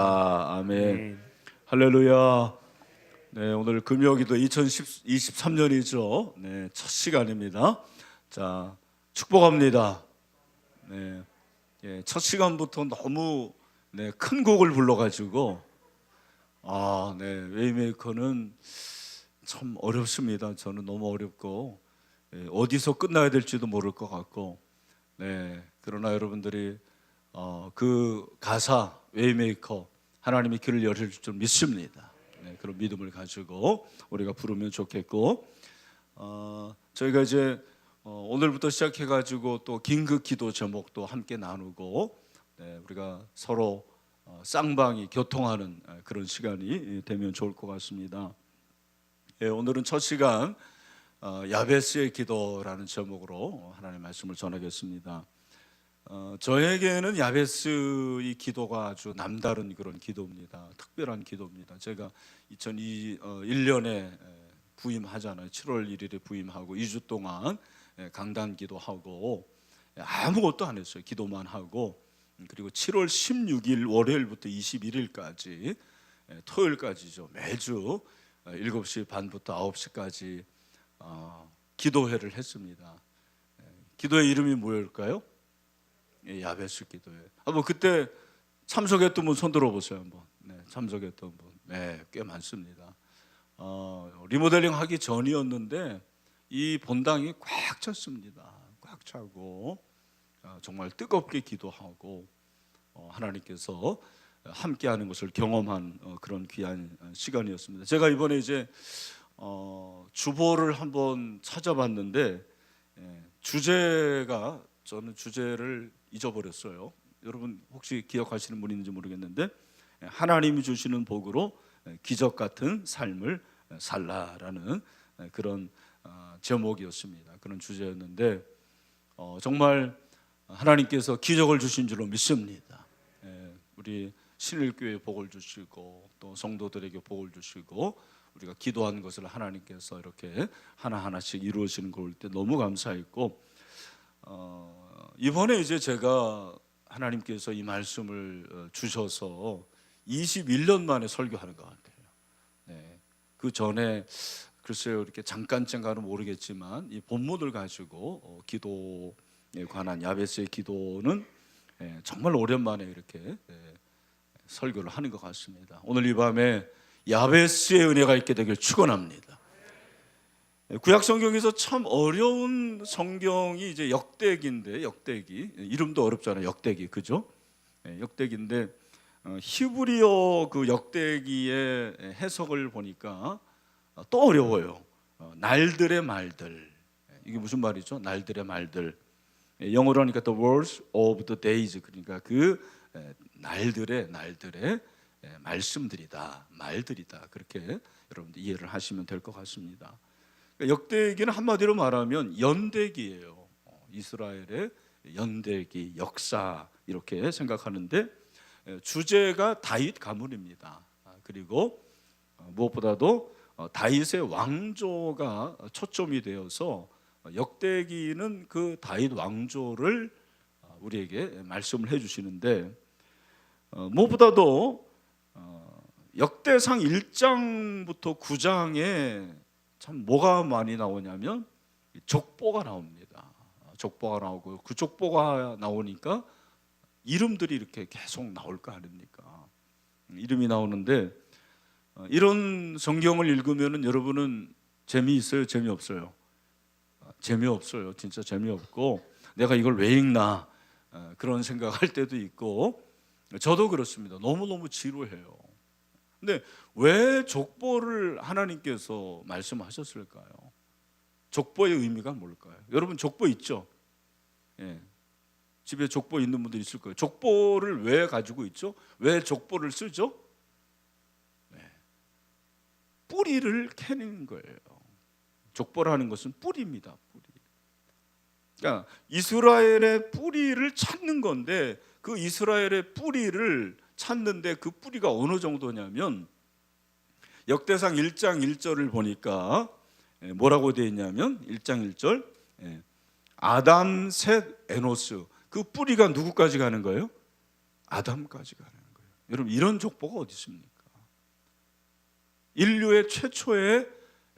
아멘. 네. 할렐루야. 네, 오늘 금요기도 2023년이죠. 네, 첫 시간입니다. 자, 축복합니다. 네, 첫 시간부터 너무 큰 곡을 불러가지고 웨이메이커는 참 어렵습니다. 저는 너무 어렵고 어디서 끝나야 될지도 모를 것 같고, 그러나 여러분들이 그 가사 웨이메이커 하나님이 길을 열어줄 줄 믿습니다. 그런 믿음을 가지고 우리가 부르면 좋겠고, 저희가 이제 오늘부터 시작해가지고 또 긴급 기도 제목도 함께 나누고, 우리가 서로 쌍방이 교통하는 그런 시간이 되면 좋을 것 같습니다. 오늘은 첫 시간 야베스의 기도라는 제목으로 하나님의 말씀을 전하겠습니다. 저에게는 야베스의 기도가 아주 남다른 그런 기도입니다. 특별한 기도입니다. 제가 2021년에 부임하잖아요. 7월 1일에 부임하고 2주 동안 강단 기도하고 아무것도 안 했어요. 기도만 하고, 그리고 7월 16일 월요일부터 21일까지 토요일까지죠. 매주 7시 반부터 9시까지 기도회를 했습니다. 기도회 이름이 뭐일까요? 야베스 기도회. 뭐 그때 참석했던 분 손 들어보세요 한번. 참석했던 분, 꽤 많습니다. 리모델링 하기 전이었는데 이 본당이 꽉 찼습니다. 꽉 차고 정말 뜨겁게 기도하고 하나님께서 함께하는 것을 경험한 그런 귀한 시간이었습니다. 제가 이번에 이제 주보를 한번 찾아봤는데 주제가, 저는 주제를 잊어버렸어요. 여러분 혹시 기억하시는 분이 있는지 모르겠는데, 하나님이 주시는 복으로 기적 같은 삶을 살라라는 그런 제목이었습니다. 그런 주제였는데 정말 하나님께서 기적을 주신 줄로 믿습니다. 우리 신일교회 복을 주시고 또 성도들에게 복을 주시고 우리가 기도한 것을 하나님께서 이렇게 하나하나씩 이루어지는 걸 볼 때 너무 감사했고, 이번에 이제 제가 하나님께서 이 말씀을 주셔서 21년 만에 설교하는 것 같아요. 그 전에 글쎄요, 이렇게 잠깐은 모르겠지만 이 본문을 가지고 기도에 관한 야베스의 기도는 정말 오랜만에 이렇게 설교를 하는 것 같습니다. 오늘 이 밤에 야베스의 은혜가 있게 되길 축원합니다. 구약 성경에서 참 어려운 성경이 이제 역대기인데, 역대기 이름도 어렵잖아요. 역대기, 그죠? 역대기인데 히브리어 그 역대기의 해석을 보니까 또 어려워요. 날들의 말들, 이게 무슨 말이죠? 날들의 말들. 영어로 하니까 the words of the days, 그러니까 그 날들의 말씀들이다, 말들이다, 그렇게 여러분들 이해를 하시면 될 것 같습니다. 역대기는 한마디로 말하면 연대기예요. 이스라엘의 연대기, 역사 이렇게 생각하는데 주제가 다윗 가문입니다. 그리고 무엇보다도 다윗의 왕조가 초점이 되어서 역대기는 그 다윗 왕조를 우리에게 말씀을 해주시는데, 무엇보다도 역대상 1장부터 9장에 참 뭐가 많이 나오냐면 족보가 나옵니다. 족보가 나오고, 그 족보가 나오니까 이름들이 이렇게 계속 나올 거 아닙니까? 이름이 나오는데, 이런 성경을 읽으면 여러분은 재미있어요? 재미없어요? 재미없어요. 진짜 재미없고, 내가 이걸 왜 읽나 그런 생각할 때도 있고, 저도 그렇습니다. 너무너무 지루해요. 근데 왜 족보를 하나님께서 말씀하셨을까요? 족보의 의미가 뭘까요? 여러분 족보 있죠? 집에 족보 있는 분들 있을 거예요. 족보를 왜 가지고 있죠? 왜 족보를 쓰죠? 뿌리를 캐는 거예요. 족보라는 것은 뿌리입니다. 뿌리. 그러니까 이스라엘의 뿌리를 찾는 건데, 그 이스라엘의 뿌리를 찾는데 그 뿌리가 어느 정도냐면, 역대상 1장 1절을 보니까 뭐라고 되어 있냐면 1장 1절 아담, 셋, 에노스, 그 뿌리가 누구까지 가는 거예요? 아담까지 가는 거예요. 여러분 이런 족보가 어디 있습니까? 인류의 최초의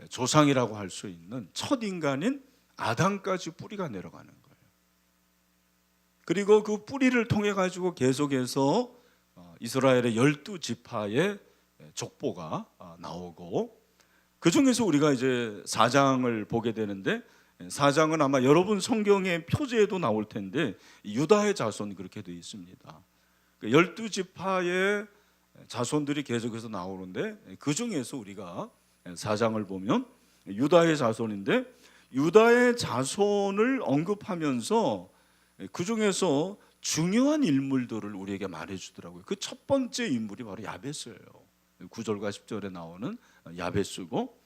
조상이라고 할 수 있는 첫 인간인 아담까지 뿌리가 내려가는 거예요. 그리고 그 뿌리를 통해 가지고 계속해서 이스라엘의 12지파의 족보가 나오고, 그 중에서 우리가 이제 4장을 보게 되는데, 4장은 아마 여러분 성경의 표제에도 나올 텐데 유다의 자손이 그렇게 되어 있습니다. 12지파의 자손들이 계속해서 나오는데, 그 중에서 우리가 4장을 보면 유다의 자손인데, 유다의 자손을 언급하면서 그 중에서 중요한 인물들을 우리에게 말해주더라고요. 그 첫 번째 인물이 바로 야베스예요. 9절과 10절에 나오는 야베스고,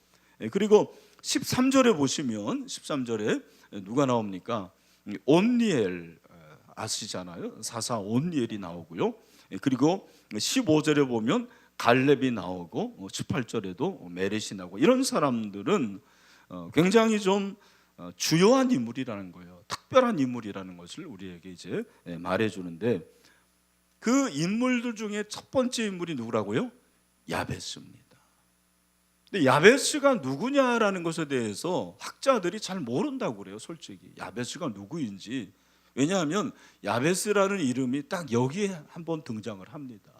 그리고 13절에 보시면 13절에 누가 나옵니까? 온니엘 아시잖아요. 사사 온니엘이 나오고요. 그리고 15절에 보면 갈렙이 나오고 18절에도 메렛이 나오고, 이런 사람들은 굉장히 좀 주요한 인물이라는 거예요. 특별한 인물이라는 것을 우리에게 이제 말해주는데, 그 인물들 중에 첫 번째 인물이 누구라고요? 야베스입니다. 근데 야베스가 누구냐라는 것에 대해서 학자들이 잘 모른다고 그래요. 솔직히 야베스가 누구인지. 왜냐하면 야베스라는 이름이 딱 여기에 한번 등장을 합니다.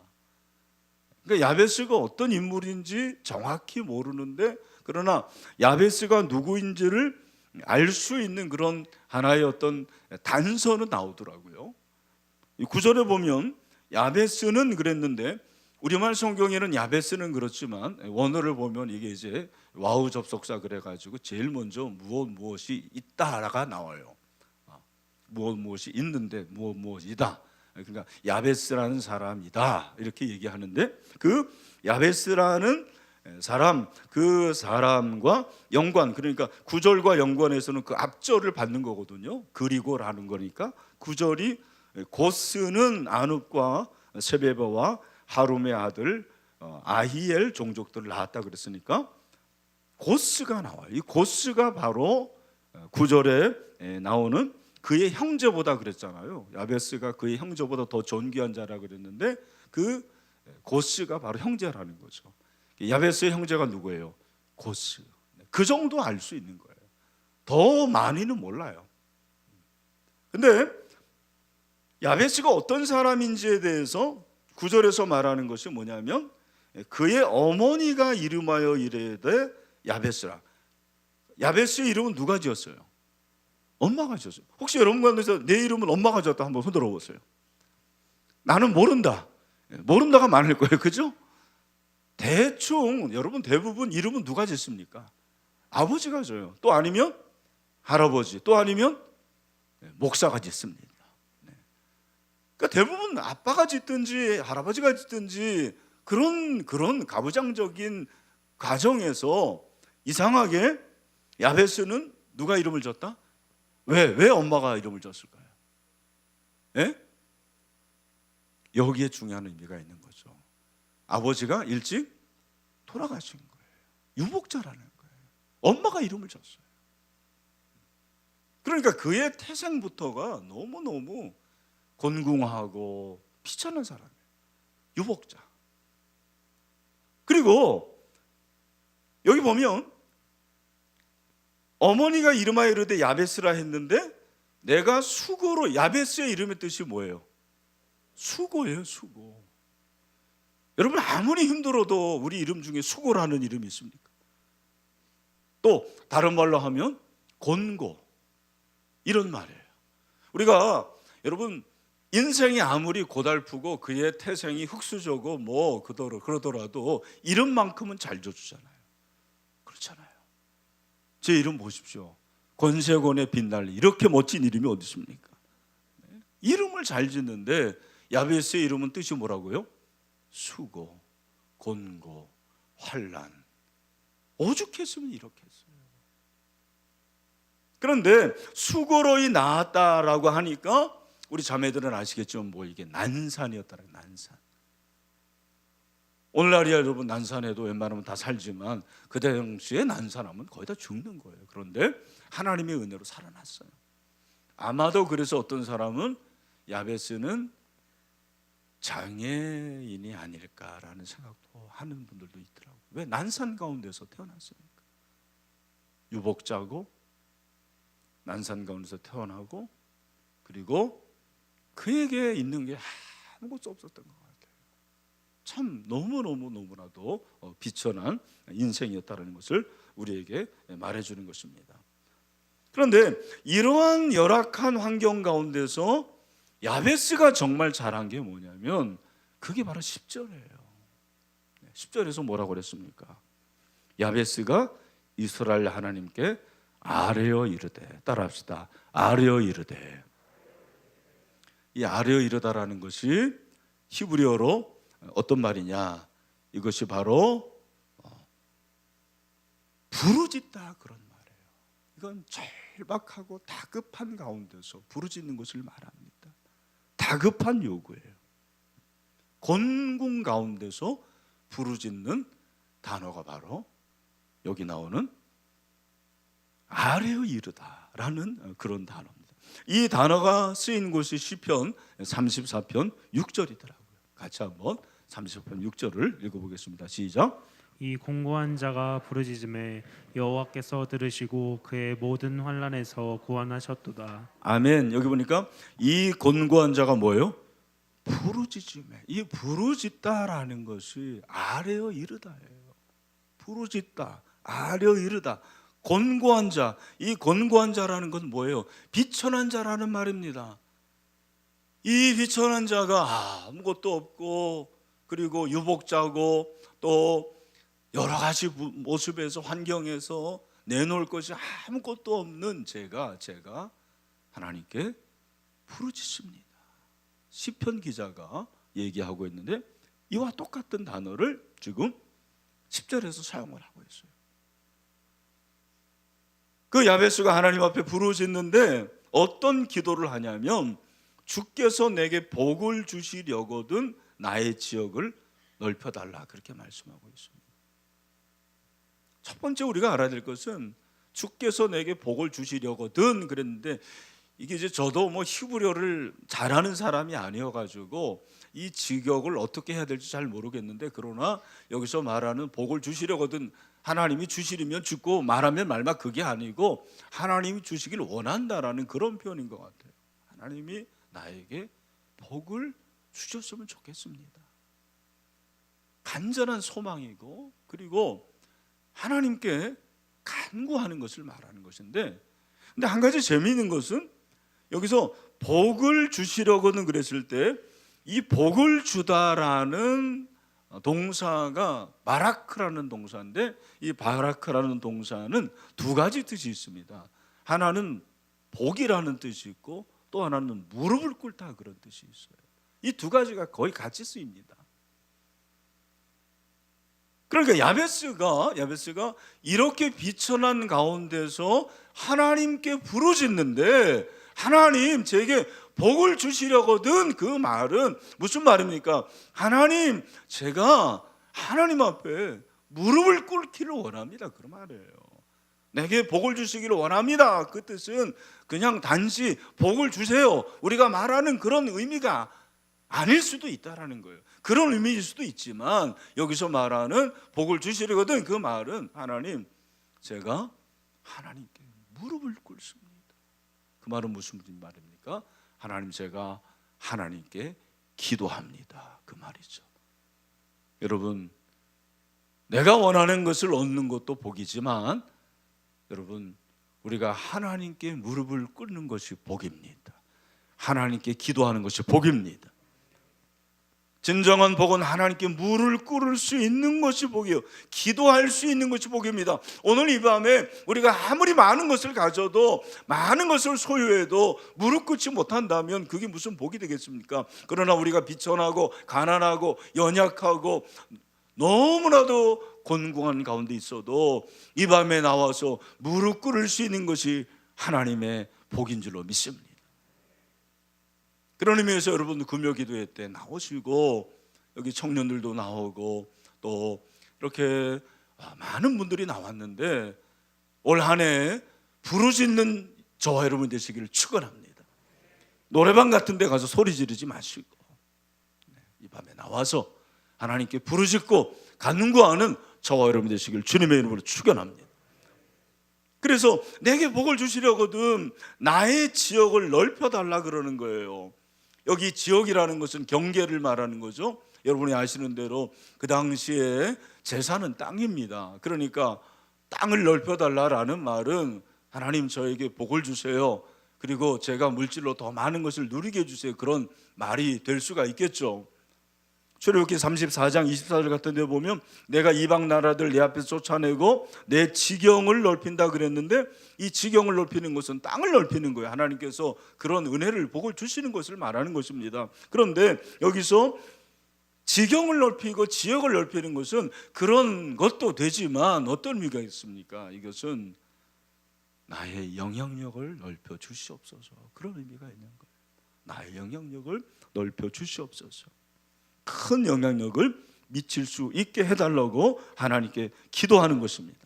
그러니까 야베스가 어떤 인물인지 정확히 모르는데, 그러나 야베스가 누구인지를 알 수 있는 그런 하나의 어떤 단서는 나오더라고요. 9절에 보면 야베스는 그랬는데, 우리말 성경에는 야베스는 그렇지만 원어를 보면 이게 이제 와우 접속사 그래가지고 제일 먼저 무엇이 있다가 나와요. 무엇이 있는데 무엇이다. 그러니까 야베스라는 사람이다 이렇게 얘기하는데, 그 야베스라는 사람, 그 사람과 연관, 그러니까 9절과 연관해서는 그 앞절을 받는 거거든요. 그리고라는 거니까 9절이 고스는 아눕과 세베버와 하룸의 아들 아히엘 종족들을 낳았다 그랬으니까 고스가 나와요. 이 고스가 바로 9절에 나오는 그의 형제보다 그랬잖아요. 야베스가 그의 형제보다 더 존귀한 자라 그랬는데, 그 고스가 바로 형제라는 거죠. 야베스의 형제가 누구예요? 고스. 그 정도 알 수 있는 거예요. 더 많이는 몰라요. 근데 야베스가 어떤 사람인지에 대해서 9절에서 말하는 것이 뭐냐면, 그의 어머니가 이름하여 이르되 야베스라. 야베스의 이름은 누가 지었어요? 엄마가 지었어요. 혹시 여러분 가운데서 내 이름은 엄마가 지었다 한번 흔들어 보세요. 나는 모른다. 모른다가 많을 거예요. 그죠? 대충 여러분 대부분 이름은 누가 짓습니까? 아버지가 져요. 또 아니면 할아버지, 또 아니면 목사가 짓습니다. 그러니까 대부분 아빠가 짓든지 할아버지가 짓든지 그런 가부장적인 가정에서 이상하게 야베스는 누가 이름을 졌다? 왜 엄마가 이름을 졌을까요? 예? 여기에 중요한 의미가 있는 거죠. 아버지가 일찍 돌아가신 거예요. 유복자라는 거예요. 엄마가 이름을 졌어요. 그러니까 그의 태생부터가 너무너무 곤궁하고 피찮은 사람이에요. 유복자. 그리고 여기 보면 어머니가 이름하여 이르되 야베스라 했는데, 내가 수고로, 야베스의 이름의 뜻이 뭐예요? 수고예요. 수고. 여러분 아무리 힘들어도 우리 이름 중에 수고라는 이름이 있습니까? 또 다른 말로 하면 곤고, 이런 말이에요. 우리가 여러분 인생이 아무리 고달프고 그의 태생이 흙수저고 뭐 그러더라도 이름만큼은 잘 줘주잖아요. 그렇잖아요. 제 이름 보십시오. 권세권의 빛날리, 이렇게 멋진 이름이 어디 있습니까? 이름을 잘 짓는데 야베스의 이름은 뜻이 뭐라고요? 수고, 곤고, 환난. 오죽했으면 이렇게 했어요. 그런데 수고로이 나았다라고 하니까 우리 자매들은 아시겠지만 뭐 이게 난산이었다는, 난산. 오늘날이야 여러분 난산에도 웬만하면 다 살지만 그 당시에 난산하면 거의 다 죽는 거예요. 그런데 하나님의 은혜로 살아났어요. 아마도 그래서 어떤 사람은 야베스는 장애인이 아닐까라는 생각도 하는 분들도 있더라고요. 왜? 난산 가운데서 태어났으니까. 유복자고 난산 가운데서 태어나고, 그리고 그에게 있는 게 아무것도 없었던 것 같아요. 참 너무나도 비천한 인생이었다는 것을 우리에게 말해주는 것입니다. 그런데 이러한 열악한 환경 가운데서 야베스가 정말 잘한 게 뭐냐면 그게 바로 10절이에요. 10절에서 뭐라고 그랬습니까? 야베스가 이스라엘 하나님께 아뢰어 이르되, 따라합시다. 아뢰어 이르되. 이 아뢰어 이르다라는 것이 히브리어로 어떤 말이냐? 이것이 바로 부르짖다 그런 말이에요. 이건 절박하고 다급한 가운데서 부르짖는 것을 말합니다. 다급한 요구예요. 곤궁 가운데서 부르짖는 단어가 바로 여기 나오는 아뢰어 이르다라는 그런 단어입니다. 이 단어가 쓰인 곳이 시편 34편 6절이더라고요. 같이 한번 34편 6절을 읽어보겠습니다. 시작. 이 공고한 자가 부르짖음에 여호와께서 들으시고 그의 모든 환난에서 구원하셨도다. 아멘. 여기 보니까 이 곤고한 자가 뭐예요? 부르짖음에. 이 부르짖다라는 것이 아뢰어 이르다예요. 부르짖다, 아뢰어 이르다. 곤고한 자, 이 곤고한 자라는 건 뭐예요? 비천한 자라는 말입니다. 이 비천한 자가 아무것도 없고, 그리고 유복자고, 또 여러 가지 모습에서, 환경에서 내놓을 것이 아무것도 없는 제가 하나님께 부르짖습니다. 시편 기자가 얘기하고 있는데 이와 똑같은 단어를 지금 10절에서 사용을 하고 있어요. 그 야베스가 하나님 앞에 부르짖는데 어떤 기도를 하냐면, 주께서 내게 복을 주시려거든 나의 지역을 넓혀달라, 그렇게 말씀하고 있습니다. 첫 번째 우리가 알아야 될 것은 주께서 내게 복을 주시려거든 그랬는데, 이게 이제 저도 히브리어를 잘하는 사람이 아니어가지고 이 직역을 어떻게 해야 될지 잘 모르겠는데, 그러나 여기서 말하는 복을 주시려거든, 하나님이 주시려면 주고 말하면 말만, 그게 아니고 하나님이 주시길 원한다라는 그런 표현인 것 같아요. 하나님이 나에게 복을 주셨으면 좋겠습니다. 간절한 소망이고, 그리고 하나님께 간구하는 것을 말하는 것인데, 근데 한 가지 재미있는 것은 여기서 복을 주시려고는 그랬을 때 이 복을 주다라는 동사가 바라크라는 동사인데, 이 바라크라는 동사는 두 가지 뜻이 있습니다. 하나는 복이라는 뜻이 있고, 또 하나는 무릎을 꿇다 그런 뜻이 있어요. 이 두 가지가 거의 같이 쓰입니다. 그러니까 야베스가 이렇게 비천한 가운데서 하나님께 부르짖는데, 하나님 제게 복을 주시려거든, 그 말은 무슨 말입니까? 하나님, 제가 하나님 앞에 무릎을 꿇기를 원합니다, 그 말이에요. 내게 복을 주시기를 원합니다. 그 뜻은 그냥 단지 복을 주세요, 우리가 말하는 그런 의미가 아닐 수도 있다라는 거예요. 그런 의미일 수도 있지만, 여기서 말하는 복을 주시려거든, 그 말은 하나님, 제가 하나님께 무릎을 꿇습니다. 그 말은 무슨 말입니까? 하나님, 제가 하나님께 기도합니다, 그 말이죠. 여러분, 내가 원하는 것을 얻는 것도 복이지만, 여러분, 우리가 하나님께 무릎을 꿇는 것이 복입니다. 하나님께 기도하는 것이 복입니다. 진정한 복은 하나님께 무릎을 꿇을 수 있는 것이 복이에요. 기도할 수 있는 것이 복입니다. 오늘 이 밤에 우리가 아무리 많은 것을 가져도, 많은 것을 소유해도 무릎 꿇지 못한다면 그게 무슨 복이 되겠습니까? 그러나 우리가 비천하고 가난하고 연약하고 너무나도 곤궁한 가운데 있어도 이 밤에 나와서 무릎 꿇을 수 있는 것이 하나님의 복인 줄로 믿습니다. 그런 의미에서 여러분, 금요기도회 때 나오시고, 여기 청년들도 나오고, 또 이렇게 많은 분들이 나왔는데, 올 한 해 부르짖는 저와 여러분 되시기를 축원합니다. 노래방 같은 데 가서 소리 지르지 마시고, 이 밤에 나와서 하나님께 부르짖고 간구하는 저와 여러분 되시길 주님의 이름으로 축원합니다. 그래서 내게 복을 주시려거든 나의 지역을 넓혀달라 그러는 거예요. 여기 지역이라는 것은 경계를 말하는 거죠. 여러분이 아시는 대로 그 당시에 제사는 땅입니다. 그러니까 땅을 넓혀달라라는 말은 하나님 저에게 복을 주세요, 그리고 제가 물질로 더 많은 것을 누리게 해주세요, 그런 말이 될 수가 있겠죠. 출애굽기 34장 24절 같은 데 보면 내가 이방 나라들 내 앞에서 쫓아내고 내 지경을 넓힌다 그랬는데 이 지경을 넓히는 것은 땅을 넓히는 거예요. 하나님께서 그런 은혜를 복을 주시는 것을 말하는 것입니다. 그런데 여기서 지경을 넓히고 지역을 넓히는 것은 그런 것도 되지만 어떤 의미가 있습니까? 이것은 나의 영향력을 넓혀 주시옵소서, 그런 의미가 있는 거예요. 나의 영향력을 넓혀 주시옵소서, 큰 영향력을 미칠 수 있게 해달라고 하나님께 기도하는 것입니다.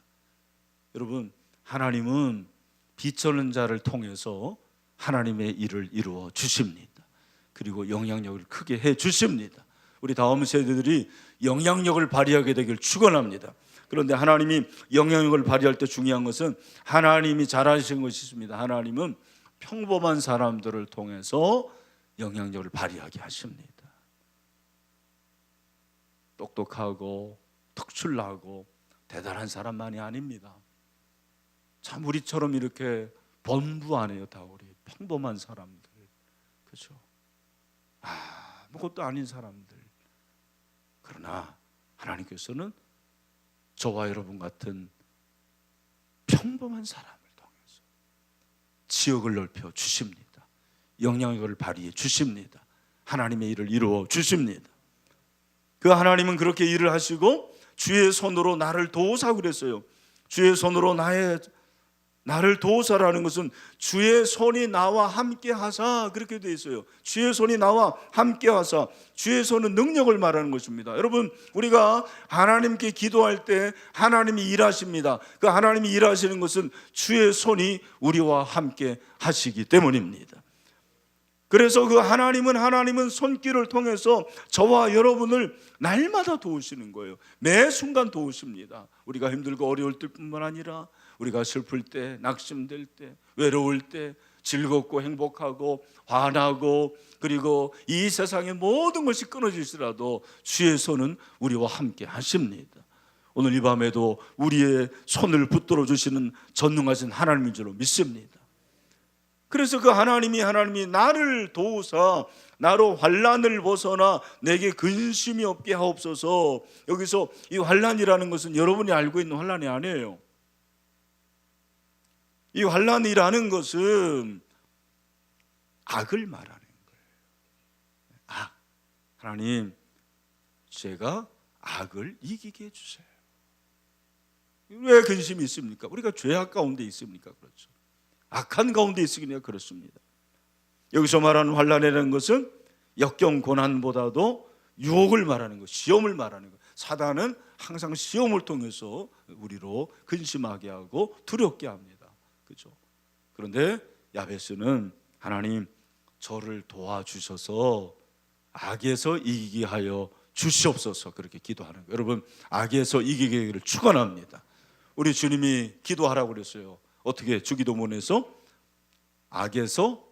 여러분, 하나님은 비천한 자를 통해서 하나님의 일을 이루어 주십니다. 그리고 영향력을 크게 해 주십니다. 우리 다음 세대들이 영향력을 발휘하게 되길 축원합니다. 그런데 하나님이 영향력을 발휘할 때 중요한 것은 하나님이 잘하시는 것이 있습니다. 하나님은 평범한 사람들을 통해서 영향력을 발휘하게 하십니다. 똑똑하고 특출나고 대단한 사람만이 아닙니다. 참 우리처럼 이렇게 번부 안 해요. 다 우리 평범한 사람들, 그렇죠? 아무것도 아닌 사람들. 그러나 하나님께서는 저와 여러분 같은 평범한 사람을 통해서 지역을 넓혀 주십니다. 영향력을 발휘해 주십니다. 하나님의 일을 이루어 주십니다. 그 하나님은 그렇게 일을 하시고 주의 손으로 나를 도우사 그랬어요. 주의 손으로 나를 도우사라는 것은 주의 손이 나와 함께 하사, 그렇게 되어 있어요. 주의 손이 나와 함께 하사, 주의 손은 능력을 말하는 것입니다. 여러분, 우리가 하나님께 기도할 때 하나님이 일하십니다. 그 하나님이 일하시는 것은 주의 손이 우리와 함께 하시기 때문입니다. 그래서 그 하나님은 손길을 통해서 저와 여러분을 날마다 도우시는 거예요. 매 순간 도우십니다. 우리가 힘들고 어려울 때뿐만 아니라 우리가 슬플 때, 낙심될 때, 외로울 때, 즐겁고 행복하고 화나고, 그리고 이 세상의 모든 것이 끊어질지라도 주의 손은 우리와 함께 하십니다. 오늘 이 밤에도 우리의 손을 붙들어 주시는 전능하신 하나님인 줄로 믿습니다. 그래서 그 하나님이 나를 도우사 나로 환난을 벗어나 내게 근심이 없게 하옵소서. 여기서 이 환난이라는 것은 여러분이 알고 있는 환난이 아니에요. 이 환난이라는 것은 악을 말하는 거예요. 악. 하나님, 제가 악을 이기게 해주세요. 왜 근심이 있습니까? 우리가 죄악 가운데 있습니까? 그렇죠. 악한 가운데 있으니까 그렇습니다. 여기서 말하는 환난이라는 것은 역경 고난보다도 유혹을 말하는 것, 시험을 말하는 것. 사단은 항상 시험을 통해서 우리로 근심하게 하고 두렵게 합니다. 그렇죠? 그런데 야베스는 하나님, 저를 도와주셔서 악에서 이기게 하여 주시옵소서, 그렇게 기도하는 거예요. 여러분, 악에서 이기게 하기를 축원합니다. 우리 주님이 기도하라고 그랬어요. 어떻게? 주기도문에서 악에서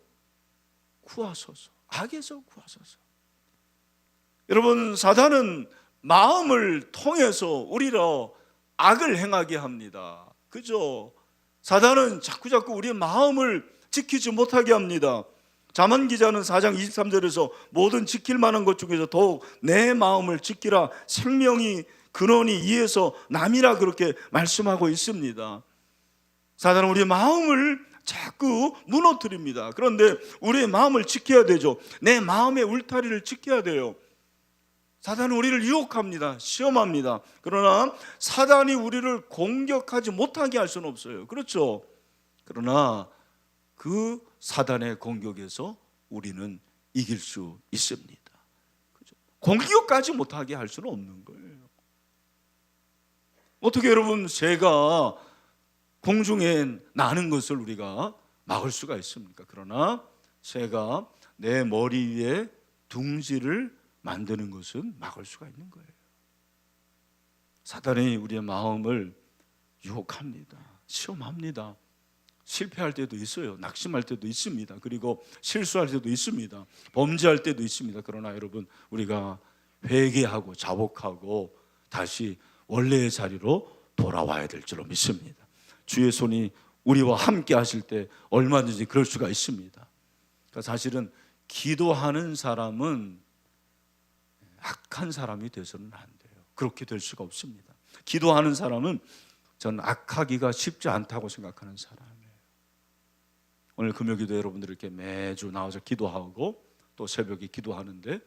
구하소서, 악에서 구하소서. 여러분, 사단은 마음을 통해서 우리로 악을 행하게 합니다. 그죠? 사단은 자꾸 우리의 마음을 지키지 못하게 합니다. 잠언 기자는 4장 23절에서 모든 지킬 만한 것 중에서 더욱 내 마음을 지키라, 생명이 근원이 이에서 남이라, 그렇게 말씀하고 있습니다. 사단은 우리의 마음을 자꾸 무너뜨립니다. 그런데 우리의 마음을 지켜야 되죠. 내 마음의 울타리를 지켜야 돼요. 사단은 우리를 유혹합니다. 시험합니다. 그러나 사단이 우리를 공격하지 못하게 할 수는 없어요. 그렇죠? 그러나 그 사단의 공격에서 우리는 이길 수 있습니다. 그렇죠? 공격까지 못하게 할 수는 없는 거예요. 어떻게 여러분, 새가 공중에 나는 것을 우리가 막을 수가 있습니까? 그러나 새가 내 머리 위에 둥지를 만드는 것은 막을 수가 있는 거예요. 사단이 우리의 마음을 유혹합니다. 시험합니다. 실패할 때도 있어요. 낙심할 때도 있습니다. 그리고 실수할 때도 있습니다. 범죄할 때도 있습니다. 그러나 여러분, 우리가 회개하고 자복하고 다시 원래의 자리로 돌아와야 될 줄로 믿습니다. 주의 손이 우리와 함께 하실 때 얼마든지 그럴 수가 있습니다. 그러니까 사실은 기도하는 사람은 악한 사람이 돼서는 안 돼요. 그렇게 될 수가 없습니다. 기도하는 사람은 저는 악하기가 쉽지 않다고 생각하는 사람이에요. 오늘 금요기도 여러분들 이렇게 매주 나와서 기도하고 또 새벽에 기도하는데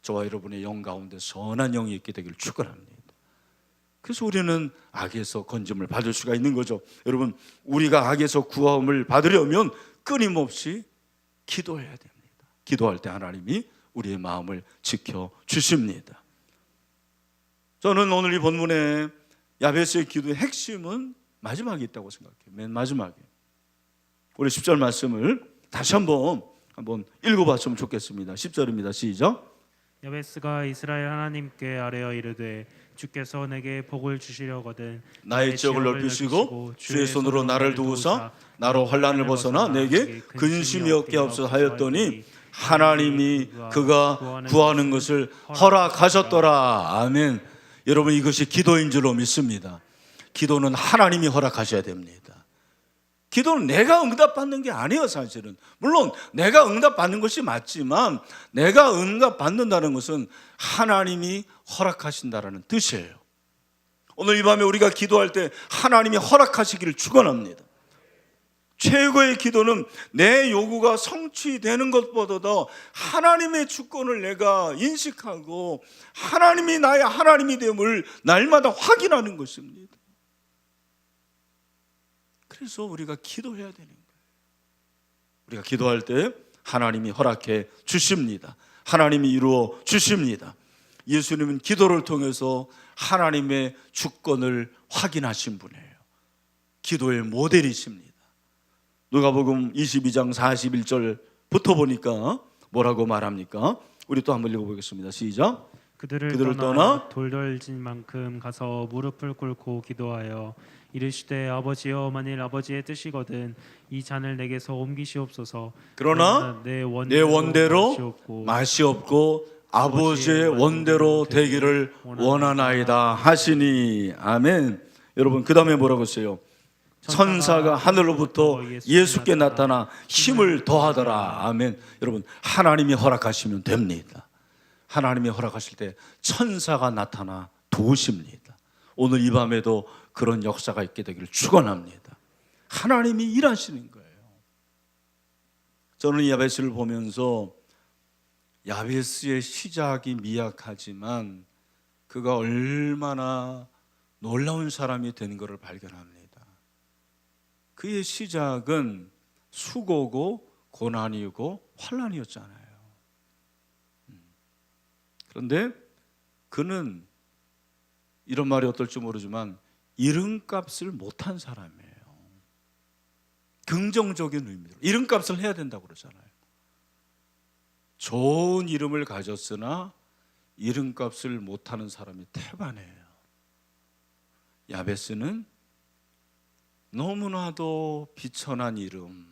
저와 여러분의 영 가운데 선한 영이 있게 되기를 축원합니다. 그래서 우리는 악에서 건짐을 받을 수가 있는 거죠. 여러분, 우리가 악에서 구원을 받으려면 끊임없이 기도해야 됩니다. 기도할 때 하나님이 우리의 마음을 지켜주십니다. 저는 오늘 이 본문에 야베스의 기도의 핵심은 마지막에 있다고 생각해요. 맨 마지막에. 우리 10절 말씀을 다시 한번 읽어봤으면 좋겠습니다. 10절입니다. 시작. 야베스가 이스라엘 하나님께 아뢰어 이르되 주께서 내게 복을 주시려거든 나의 지역을 넓히시고 주의 손으로 나를 도우사 나로 환난을 벗어나 내게 근심이 없게 하옵소서 하였더니 하나님이 그가 구하는 것을 허락하셨더라. 아멘. 여러분, 이것이 기도인 줄로 믿습니다. 기도는 하나님이 허락하셔야 됩니다. 기도는 내가 응답받는 게 아니에요. 사실은 물론 내가 응답받는 것이 맞지만 내가 응답받는다는 것은 하나님이 허락하신다라는 뜻이에요. 오늘 이 밤에 우리가 기도할 때 하나님이 허락하시기를 축원합니다. 최고의 기도는 내 요구가 성취되는 것보다도 하나님의 주권을 내가 인식하고 하나님이 나의 하나님이 됨을 날마다 확인하는 것입니다. 그래서 우리가 기도해야 되는 거예요. 우리가 기도할 때 하나님이 허락해 주십니다. 하나님이 이루어 주십니다. 예수님은 기도를 통해서 하나님의 주권을 확인하신 분이에요. 기도의 모델이십니다. 누가복음 22장 41절부터 보니까 뭐라고 말합니까? 우리 또 한번 읽어보겠습니다. 시작. 그들을 떠나 돌덜진 만큼 가서 무릎을 꿇고 기도하여 이르시되 아버지여 만일 아버지의 뜻이거든 이 잔을 내게서 옮기시옵소서. 그러나 내 원대로 맛이 없고 아버지의 원대로 되기를 원하나이다 하시니. 아멘. 여러분, 그 다음에 뭐라고 했어요? 천사가 하늘로부터 예수께 나타나 힘을 더하더라. 아멘. 여러분, 하나님이 허락하시면 됩니다. 하나님이 허락하실 때 천사가 나타나 도우십니다. 오늘 이 밤에도 그런 역사가 있게 되기를 축원합니다. 하나님이 일하시는 거예요. 저는 야베스를 보면서 야베스의 시작이 미약하지만 그가 얼마나 놀라운 사람이 된 것을 발견합니다. 그의 시작은 수고고 고난이고 환난이었잖아요. 그런데 그는 이런 말이 어떨지 모르지만 이름값을 못한 사람이에요. 긍정적인 의미로 이름값을 해야 된다고 그러잖아요. 좋은 이름을 가졌으나 이름값을 못하는 사람이 태반이에요. 야베스는 너무나도 비천한 이름,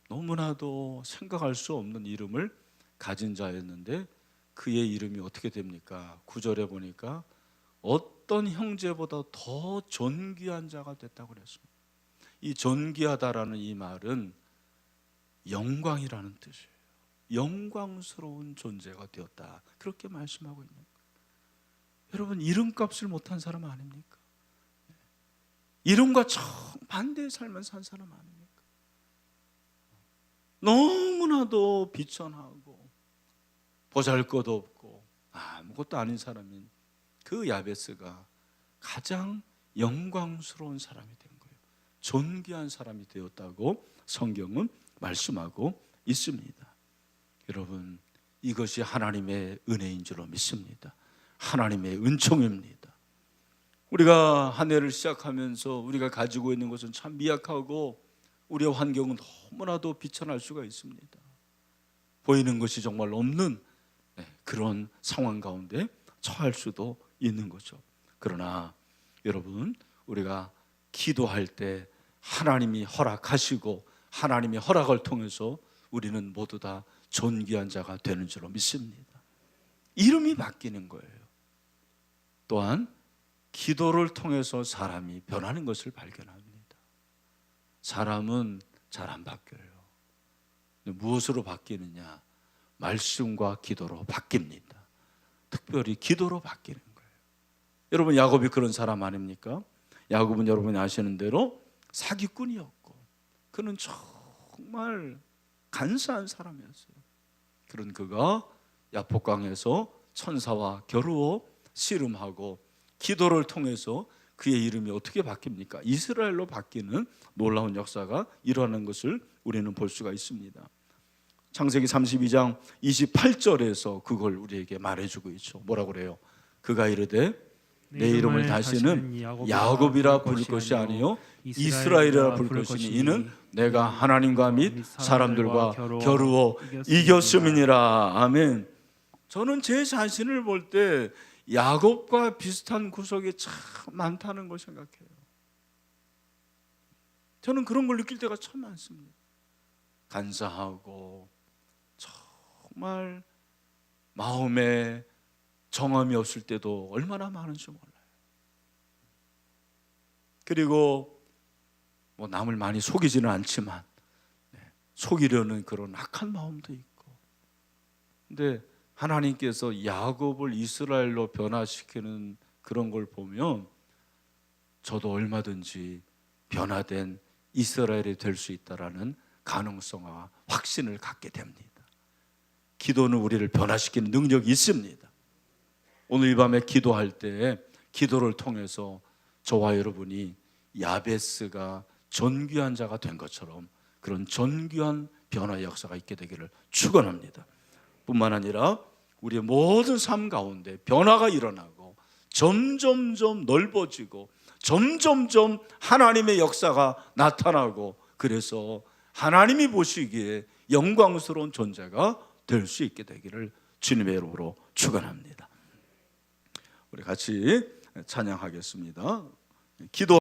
너무나도 생각할 수 없는 이름을 가진 자였는데 그의 이름이 어떻게 됩니까? 9절에 보니까 어떤 형제보다 더 존귀한 자가 됐다고 그랬습니다. 이 존귀하다라는 이 말은 영광이라는 뜻이에요. 영광스러운 존재가 되었다, 그렇게 말씀하고 있는 거예요. 여러분, 이름값을 못한 사람 아닙니까? 이름과 정반대의 삶을 산 사람 아닙니까? 너무나도 비천하고 보잘것없고 아무것도 아닌 사람인 그 야베스가 가장 영광스러운 사람이 된 거예요. 존귀한 사람이 되었다고 성경은 말씀하고 있습니다. 여러분, 이것이 하나님의 은혜인 줄로 믿습니다. 하나님의 은총입니다. 우리가 한 해를 시작하면서 우리가 가지고 있는 것은 참 미약하고 우리의 환경은 너무나도 비천할 수가 있습니다. 보이는 것이 정말 없는 그런 상황 가운데 처할 수도 있는 거죠. 그러나 여러분, 우리가 기도할 때 하나님이 허락하시고 하나님의 허락을 통해서 우리는 모두 다 존귀한 자가 되는 줄로 믿습니다. 이름이 바뀌는 거예요. 또한 기도를 통해서 사람이 변하는 것을 발견합니다. 사람은 잘 안 바뀌어요. 무엇으로 바뀌느냐? 말씀과 기도로 바뀝니다. 특별히 기도로 바뀌는 거예요. 여러분, 야곱이 그런 사람 아닙니까? 야곱은 여러분이 아시는 대로 사기꾼이었고 그는 정말 간사한 사람이었어요. 그런 그가 야복강에서 천사와 겨루어 씨름하고 기도를 통해서 그의 이름이 어떻게 바뀝니까? 이스라엘로 바뀌는 놀라운 역사가 일어나는 것을 우리는 볼 수가 있습니다. 창세기 32장 28절에서 그걸 우리에게 말해주고 있죠. 뭐라고 그래요? 그가 이르되 내 이름을 다시는 야곱이라 부를 것이 아니요 이스라엘이라 부를 것이니 이는 내가 하나님과 및 사람들과 겨루어 이겼음이니라. 아멘. 저는 제 자신을 볼 때 야곱과 비슷한 구석이 참 많다는 걸 생각해요. 저는 그런 걸 느낄 때가 참 많습니다. 간사하고 정말 마음에 정함이 없을 때도 얼마나 많은지 몰라요. 그리고 뭐 남을 많이 속이지는 않지만 속이려는 그런 악한 마음도 있고. 근데 하나님께서 야곱을 이스라엘로 변화시키는 그런 걸 보면 저도 얼마든지 변화된 이스라엘이 될 수 있다라는 가능성과 확신을 갖게 됩니다. 기도는 우리를 변화시키는 능력이 있습니다. 오늘 이 밤에 기도할 때 기도를 통해서 저와 여러분이 야베스가 존귀한 자가 된 것처럼 그런 존귀한 변화의 역사가 있게 되기를 축원합니다. 뿐만 아니라 우리의 모든 삶 가운데 변화가 일어나고 점점점 넓어지고 점점점 하나님의 역사가 나타나고 그래서 하나님이 보시기에 영광스러운 존재가 될 수 있게 되기를 주님의 이름으로 축원합니다. 우리 같이 찬양하겠습니다. 기도